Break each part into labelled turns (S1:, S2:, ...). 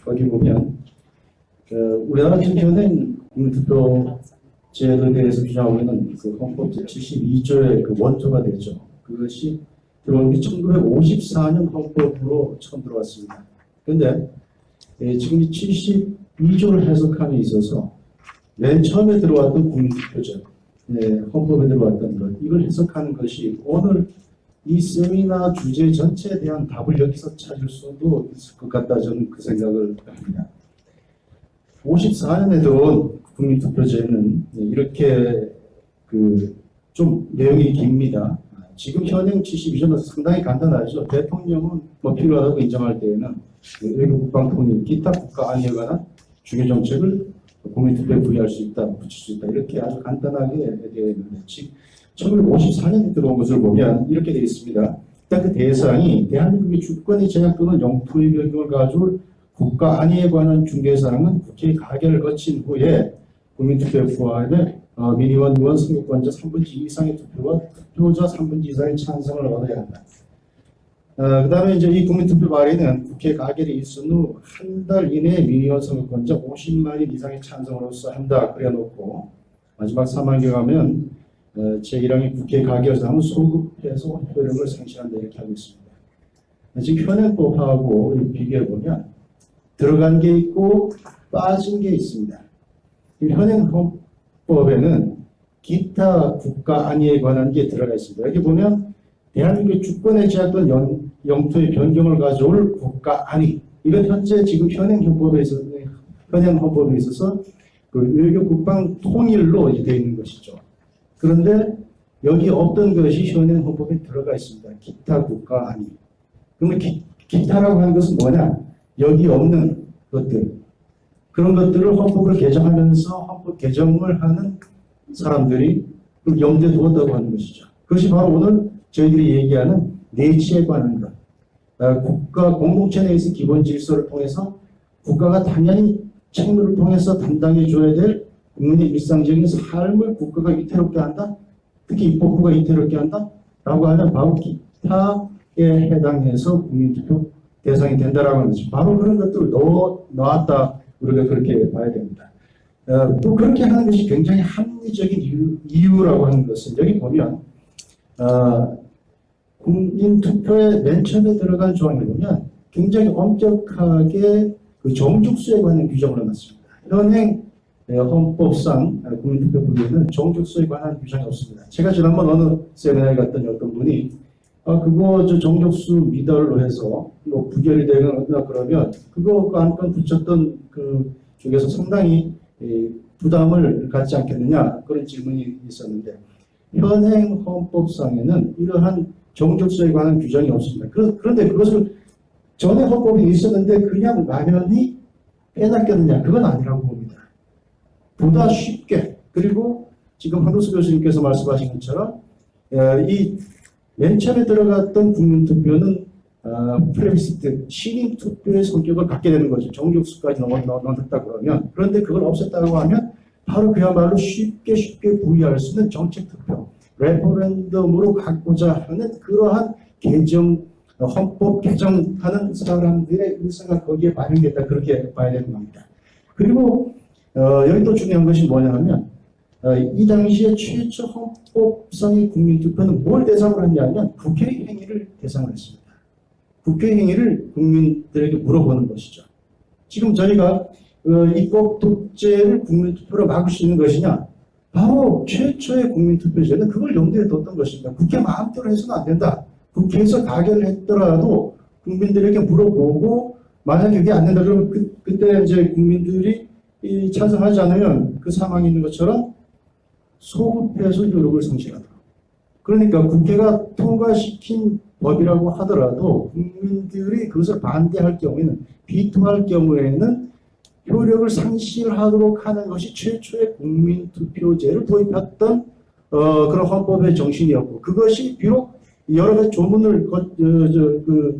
S1: 거기 보면 우리나라 지금 현행 국민투표제도에 대해서 규정하고 있는 그 헌법 제72조의 그 원조가 되죠. 그것이 들어온 게 1954년 헌법으로 처음 들어왔습니다. 그런데 지금 이 72조를 해석함에 있어서 맨 처음에 들어왔던 국민투표제, 헌법에 들어왔던 것, 이걸 해석하는 것이 오늘 이 세미나 주제 전체에 대한 답을 여기서 찾을 수도 있을 것 같다, 저는 그 생각을 합니다. 54년에 들어온 국민투표제는 이렇게 좀 내용이 깁니다. 지금 현행 72조는 상당히 간단하죠. 대통령은 뭐 필요하다고 인정할 때에는 외교 국방 통일, 기타 국가 안위에 관한 중요 정책을 국민투표에 부여할 수 있다, 붙일 수 있다, 이렇게 아주 간단하게 되어 있는데, 1954년에 들어온 것을 보면 이렇게 되어 있습니다. 일단 그 대상이 대한민국의 주권의 제약 또는 영토의 변경을 가져올 국가 안위에 관한 중개사항은 국회 가결을 거친 후에 국민투표에 포함해 민의원, 의원, 선거권자 3분의 2 이상의 투표와 투표자 3분의 2 이상의 찬성을 얻어야 한다. 그 다음에 이제 이 국민투표 발의는 국회 가결이 있은 후 한 달 이내에 민의원 선거권자 50만인 이상의 찬성으로서 한다. 그래 놓고 마지막 3항에 가면 제1항의 국회 가결사항은 소급해서 효력을 상실한다, 이렇게 하고 있습니다. 지금 현행법하고 비교해 보면 들어간 게 있고 빠진 게 있습니다. 현행법에는 기타 국가 안위에 관한 게 들어가 있습니다. 여기 보면 대한민국의 주권에 제약된 영토의 변경을 가져올 국가 안위, 이건 현재 지금 현행 헌법에 있어서 그 외교 국방 통일로 되어 있는 것이죠. 그런데 여기 없던 것이 현행 헌법에 들어가 있습니다. 기타 국가 안위. 그러면 기타라고 하는 것은 뭐냐? 여기 없는 것들, 그런 것들을 헌법을 개정하면서 헌법 개정을 하는 사람들이 염두에 두었다고 하는 것이죠. 그것이 바로 오늘 저희들이 얘기하는 내치에 관한 것. 국가 공동체 내에서 기본 질서를 통해서 국가가 당연히 책무를 통해서 담당해 줘야 될 국민의 일상적인 삶을 국가가 위태롭게 한다, 특히 입법부가 위태롭게 한다 라고 하면 바로 기타에 해당해서 국민투표 대상이 된다라고 하는 거죠. 바로 그런 것들을 넣었다, 우리가 그렇게 봐야 됩니다. 또 그렇게 하는 것이 굉장히 합리적인 이유라고 하는 것은 여기 보면 국민투표에 맨 처음에 들어간 조항에 보면 굉장히 엄격하게 그 종족수에 관한 규정을 해놨습니다. 현행 헌법상 국민투표 부분에는 종족수에 관한 규정이 없습니다. 제가 지난번 어느 세미나에 갔더니 어떤 분이 그거 종족수 미달로 해서 뭐 부결이 되거나 그러면 그거 안건 붙였던 그 쪽에서 상당히 부담을 갖지 않겠느냐, 그런 질문이 있었는데, 현행 헌법상에는 이러한 종족수에 관한 규정이 없습니다. 그런데 그것을 전에 헌법에 있었는데 그냥 만연히 빼놨겠느냐, 그건 아니라고 봅니다. 보다 쉽게, 그리고 지금 한도수 교수님께서 말씀하신 것처럼 이 맨 처음에 들어갔던 국민투표는 플레비시트, 시민투표의 성격을 갖게 되는 거죠. 종족수까지 넣었다 그러면. 그런데 그걸 없앴다고 하면 바로 그야말로 쉽게 부여할 수 있는 정책투표, 레퍼런덤으로 갖고자 하는 그러한 헌법 개정하는 사람들의 의사가 거기에 반영됐다, 그렇게 봐야 되는 겁니다. 그리고 여기 또 중요한 것이 뭐냐 하면 이 당시에 최초 헌법상의 국민투표는 뭘 대상으로 했냐면 국회 행위를 대상으로 했습니다. 국회 행위를 국민들에게 물어보는 것이죠. 지금 저희가 입법 독재를 국민투표로 막을 수 있는 것이냐? 바로 최초의 국민투표제는 그걸 염두에 뒀던 것입니다. 국회 마음대로 해서는 안 된다. 국회에서 가결을 했더라도 국민들에게 물어보고 만약에 그게 안 된다 그러면 그때 이제 국민들이 찬성하지 않으면 그 사망이 있는 것처럼 소급해서 효력을 상실하더라고요. 그러니까 국회가 통과시킨 법이라고 하더라도 국민들이 그것을 반대할 경우에는, 비토할 경우에는 효력을 상실하도록 하는 것이 최초의 국민투표제를 도입했던 그런 헌법의 정신이었고, 그것이 비록 여러 가지 조문을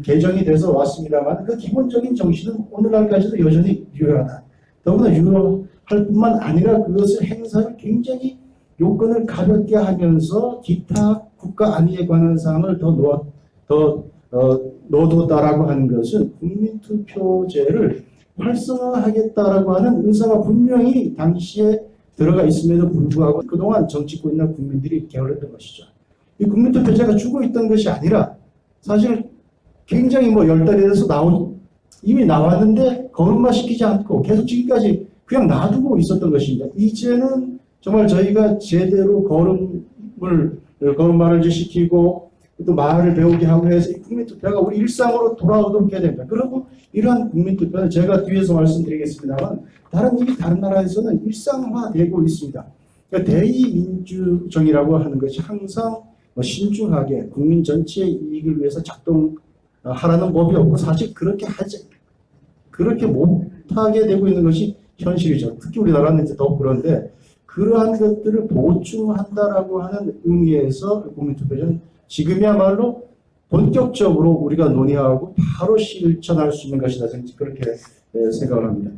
S1: 개정이 돼서 왔습니다만 그 기본적인 정신은 오늘날까지도 여전히 유효하다. 더구나 유효할 뿐만 아니라 그것을 행사를 굉장히 요건을 가볍게 하면서 기타 국가 안위에 관한 사항을 더 넣어뒀다라고 하는 것은 국민투표제를 활성화하겠다라고 하는 의사가 분명히 당시에 들어가 있음에도 불구하고 그동안 정치권이나 국민들이 게을렀던 것이죠. 이 국민투표제가 죽어 있던 것이 아니라 사실 굉장히 뭐 10달이 돼서 이미 나왔는데 거론만 시키지 않고 계속 지금까지 그냥 놔두고 있었던 것입니다. 이제는 정말 저희가 제대로 거론말을 이제 시키고 또 말을 배우게 하고 해서 이 국민투표가 우리 일상으로 돌아오도록 해야 됩니다. 그리고 이러한 국민투표는 제가 뒤에서 말씀드리겠습니다만 다른 나라에서는 일상화되고 있습니다. 그러니까 대의민주정이라고 하는 것이 항상 신중하게 국민 전체의 이익을 위해서 작동하라는 법이 없고 사실 그렇게 못하게 되고 있는 것이 현실이죠. 특히 우리나라는 이제 더 그런데 그러한 것들을 보충한다라고 하는 의미에서 국민투표는 지금이야말로 본격적으로 우리가 논의하고 바로 실천할 수 있는 것이다. 그렇게 생각을 합니다.